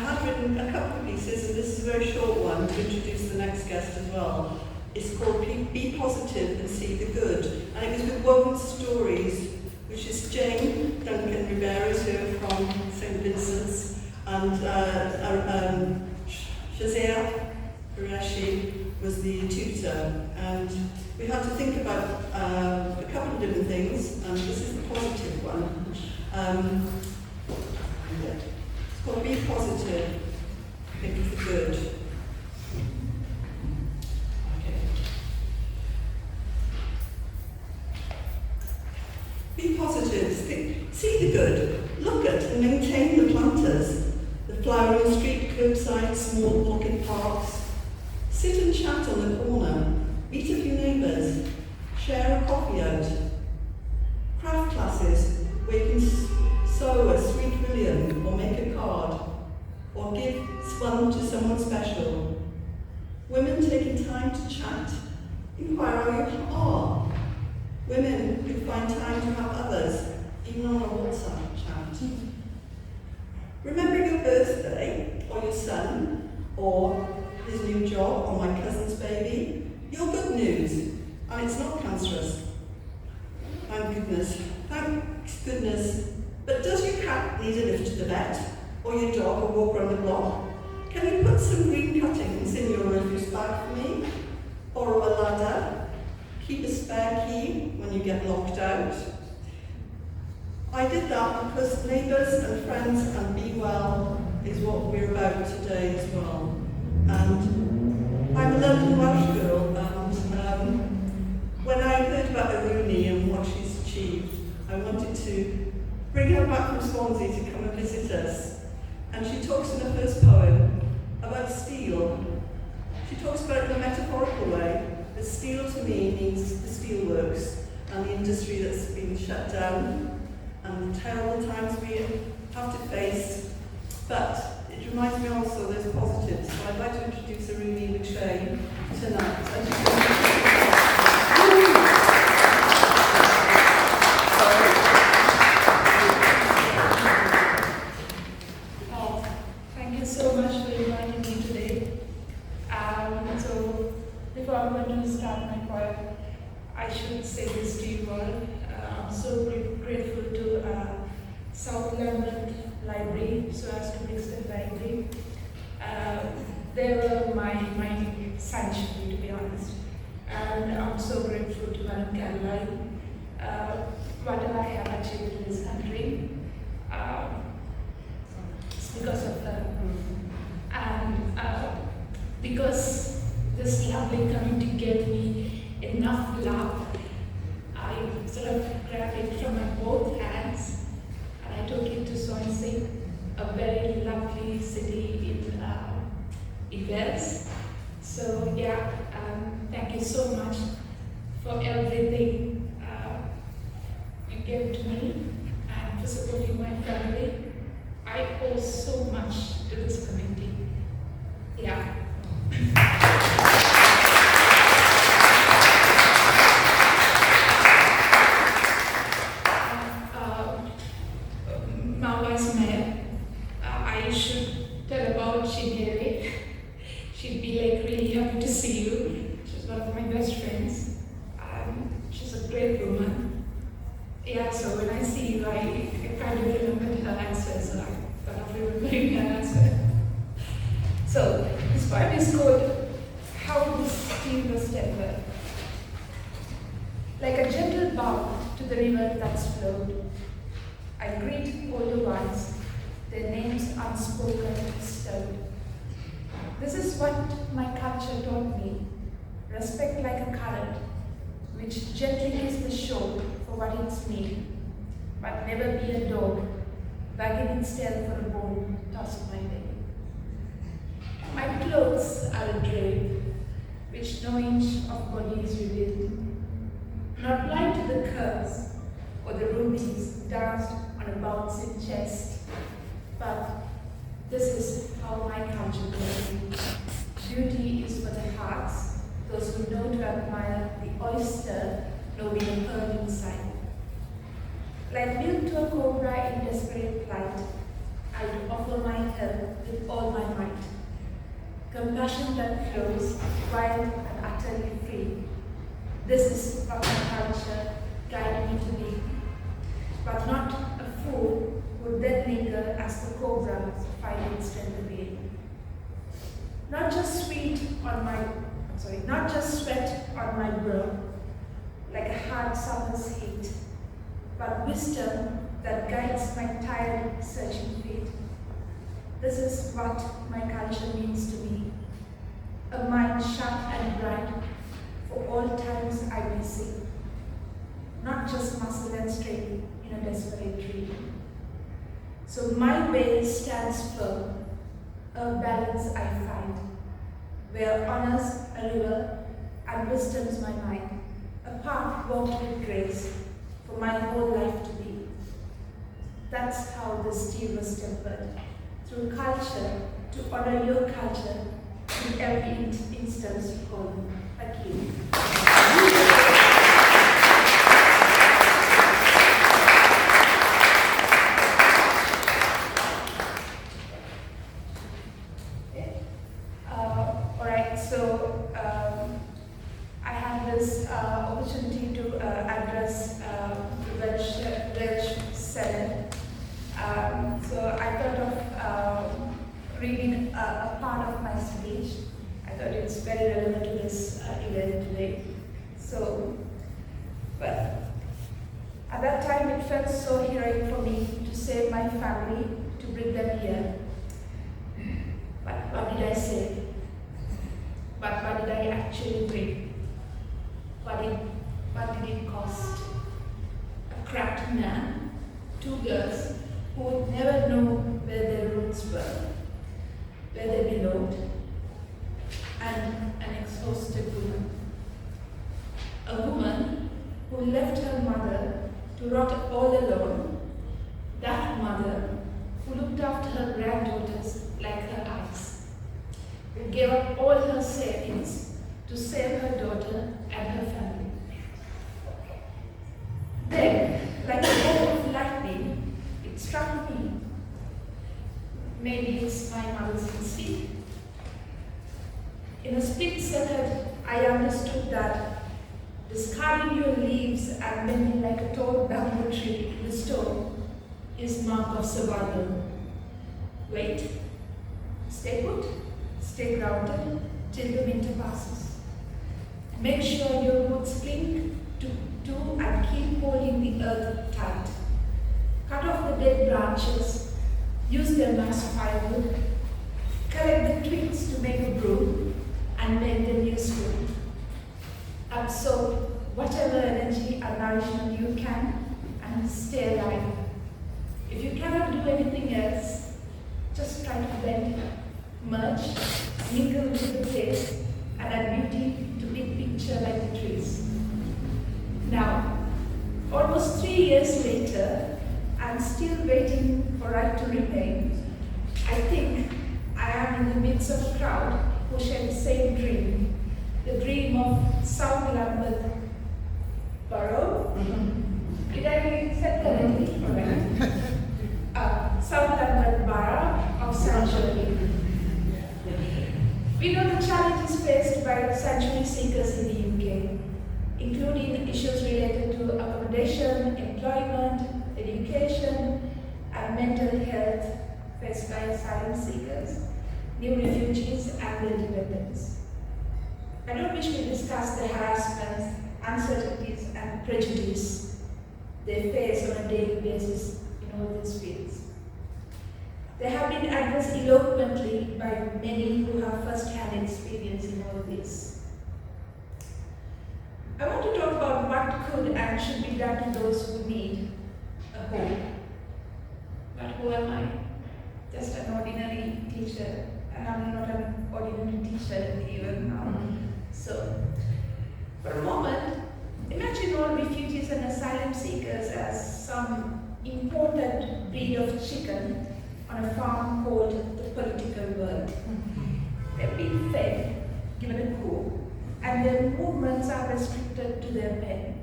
have written a couple of pieces, and this is a very short one to introduce the next guest as well. It's called Be Positive and See the Good, and it was with Woven Stories, which is Jane Duncan Rivera is here from St. Vincent's, and Shazia Qureshi was the tutor. And we had to think about a couple of different things, and this is the positive one. It's called Be Positive, Think of the Good. Okay. Be positive, see the good, look at and maintain the planters, the flowering street, curbside, small pocket parks. Sit and chat on the corner, meet a few neighbours, share a coffee out. Craft classes where you can sew a sweet william or make a card, or give one to someone special. Women taking time to chat, inquire how you are. Women who find time to have others, even on a WhatsApp chat. Remembering your birthday, or your son, or his new job, or my cousin's baby, you're good news, and it's not cancerous. Thank goodness. But does your cat need a lift to the vet, or your dog a walk around the block? Can you put some green cuttings in your refuse bag for me? Borrow a ladder? Keep a spare key when you get locked out? I did that because neighbours and friends and BeWell is what we're about today as well. And I'm a London Welsh girl, and when I heard about Aruni and what she's achieved, I wanted to bring her back from Swansea to come and visit us. And she talks in her first poem about steel. She talks about it in a metaphorical way, that steel to me means the steelworks and the industry that's been shut down and the terrible times we have to face. But it reminds me also there's positives. So I'd like to introduce Aruni McShane tonight. Thank you so much for inviting me today. So before I'm going to start my poem, I should say this to you all. I'm so grateful to South Lambeth Library, so as to Brixton Library. They were my sanctuary, to be honest. And I'm so grateful to Madam Caroline. Whatever I have achieved in this country, it's because of her. And because this lovely community gave me enough love, I sort of grabbed it from my both hands and I took it to Swansea, a very lovely city in Wales. So yeah, thank you so much for everything you gave to me and for supporting my family. I owe so much to this community. Yeah. Now as mayor, I should tell about Shigeri. She'd be like really happy to see you. She's one of my best friends. She's a great woman. Yeah, so when I see you, I kind of remembered her answer, so I thought of remembering her answer. So this poem is called How the Steel Was Tempered. Like a gentle bow to the river that's flowed, I greet older ones, their names unspoken bestowed. This is what my culture taught me, respect like a current, which gently gives the shore for what it's need, but never be a dog, wagging its tail for a bone tossed my way. My clothes are a drape, which no inch of body is revealed, not blind to the curves or the rubies danced on a bouncing chest, but this is how my culture goes. Beauty is for the hearts, those who know to admire the oyster, knowing a pearl inside. Like milk to a cobra in desperate plight, I would offer my help with all passion that flows, wild and utterly free. This is what my culture guided me to be, but not a fool would then linger as the cobra finding strength again. Not just sweat on my brow, like a hard summer's heat, but wisdom that guides my tired, searching feet. This is what my culture means to me, a mind sharp and bright for all times I may see, not just muscle and strain in a desperate dream. So my way stands firm, a balance I find, where honor's a river and wisdom's my mind, a path walked with grace for my whole life to be. That's how this steel was tempered, through culture, to honor your culture in every instance you call me. Thank you. I had this opportunity to address the Welsh Senned. So I thought of reading a part of my speech. I thought it's very relevant to this event today. So, well, at that time it felt so heroic for me to save my family, to bring them here. But what did I say? But what did I actually bring? What did it cost? A cracked man, 2 girls who would never know where their roots were, where they belonged, and an exhausted woman. A woman who left her mother to rot all alone, that mother who looked after her granddaughters like her eyes, who gave up all her savings to save her daughter and her family. Then, like a bolt of lightning, it struck me. Maybe it's my mother's instinct. In a split second, I understood that discarding your leaves and bending like a tall bamboo tree in the storm is mark of survival. Wait, stay put, stay grounded till the winter passes. Make sure your roots cling to and keep holding the earth tight. Cut off the dead branches, use them as firewood, collect the twigs to make a broom, and make them useful. Absorb whatever energy and nourishment you can and stay alive. If you cannot do anything else, just try to blend, merge, mingle with the place, and add beauty to big picture like the trees. Now, almost 3 years later, I'm still waiting for right to remain. I think I am in the midst of a crowd who share the same dream, the dream of South Lambeth Borough. Did I say correctly? South Lambeth Borough of Sanctuary. We know the challenges faced by sanctuary seekers in the UK, including issues related to accommodation, employment, education, and mental health faced by asylum seekers, new refugees, and their dependents. I don't wish to discuss the harassments, uncertainties, and prejudice they face on a daily basis in all these fields. They have been addressed eloquently by many who have first-hand experience in all this. I want to talk about what could and should be done to those who need a home. But who am I? Just an ordinary teacher, and I'm not an ordinary teacher even now. So, for a moment, imagine all refugees and asylum seekers as some imported breed of chicken on a farm called the political world. They've been fed, given a coop, and their movements are restricted to their pen.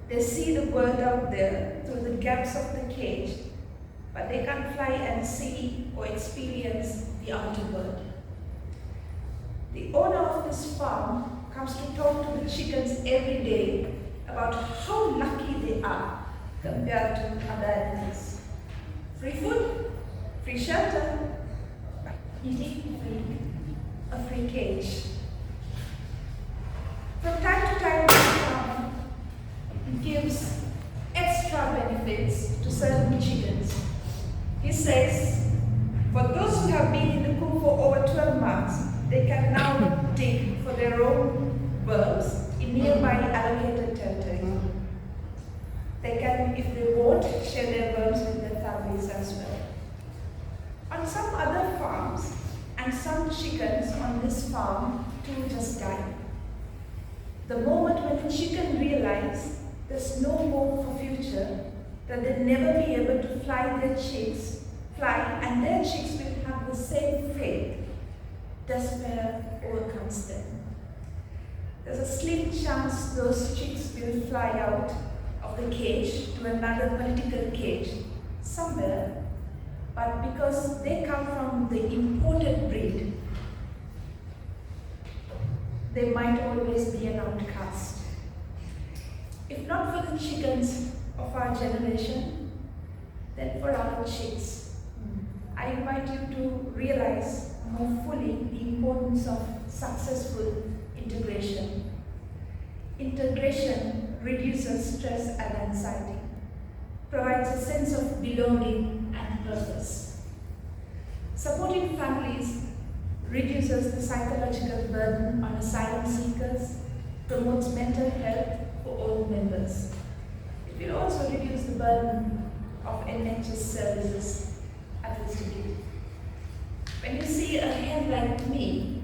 They see the world out there through the gaps of the cage, but they can't fly and see or experience the outer world. The owner of this farm comes to talk to the chickens every day about how lucky they are compared to other animals. Free food, free shelter, eating free, a free cage. From time to time, the farmer gives extra benefits to certain chickens. He says, for those who have been in the coop for over 12 months, they can now dig for their own worms in nearby allocated territory. They can, if they want, share their worms with their families as well. On some other farms, and some chickens on this farm too just died. The moment when the chicken realized there's no hope for future, that they'll never be able to fly, and their chicks will have the same fate, despair overcomes them. There's a slim chance those chicks will fly out of the cage to another political cage somewhere, but because they come from the imported breed, they might always be an outcast. If not for the chickens of our generation, then for our chicks. I invite you to realize more fully the importance of successful integration. Integration reduces stress and anxiety, provides a sense of belonging and purpose. Supporting families reduces the psychological burden on asylum seekers, promotes mental health for all members. It will also reduce the burden of NHS services at least a bit. When you see a hen like me,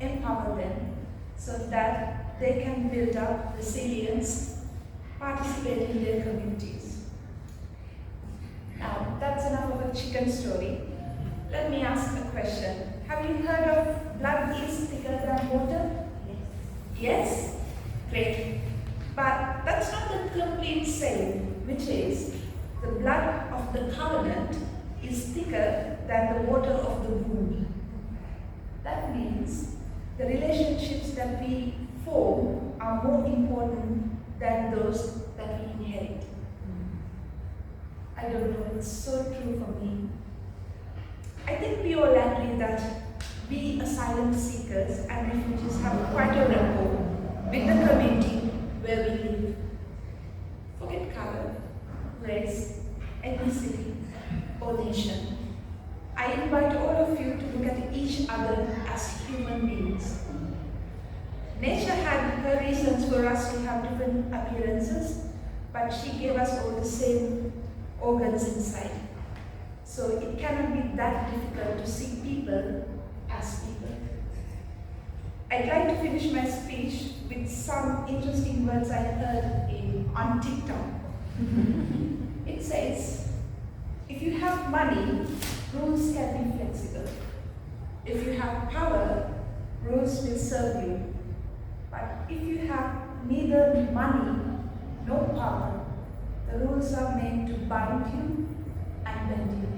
empower them so that they can build up resilience, participate in their communities. Now, that's enough of a chicken story. Let me ask a question. Have you heard of blood is thicker than water? Yes? Great. But that's not the complete saying, which is the blood of the covenant is thicker than the water of the womb. That means the relationships that we form are more important than those that we inherit. I don't know, it's so true for me. I think we all agree that we asylum seekers and refugees have quite a rapport with the community where we live. Forget color, race, ethnicity, or nation. I invite all of you to look at each other as human beings. Nature had her reasons for us to have different appearances, but she gave us all the same organs inside. So it cannot be that difficult to see people as people. I'd like to finish my speech with some interesting words I heard on TikTok. It says, if you have money, rules can be flexible. If you have power, rules will serve you. But if you have neither money nor power, the rules are made to bind you and bend you.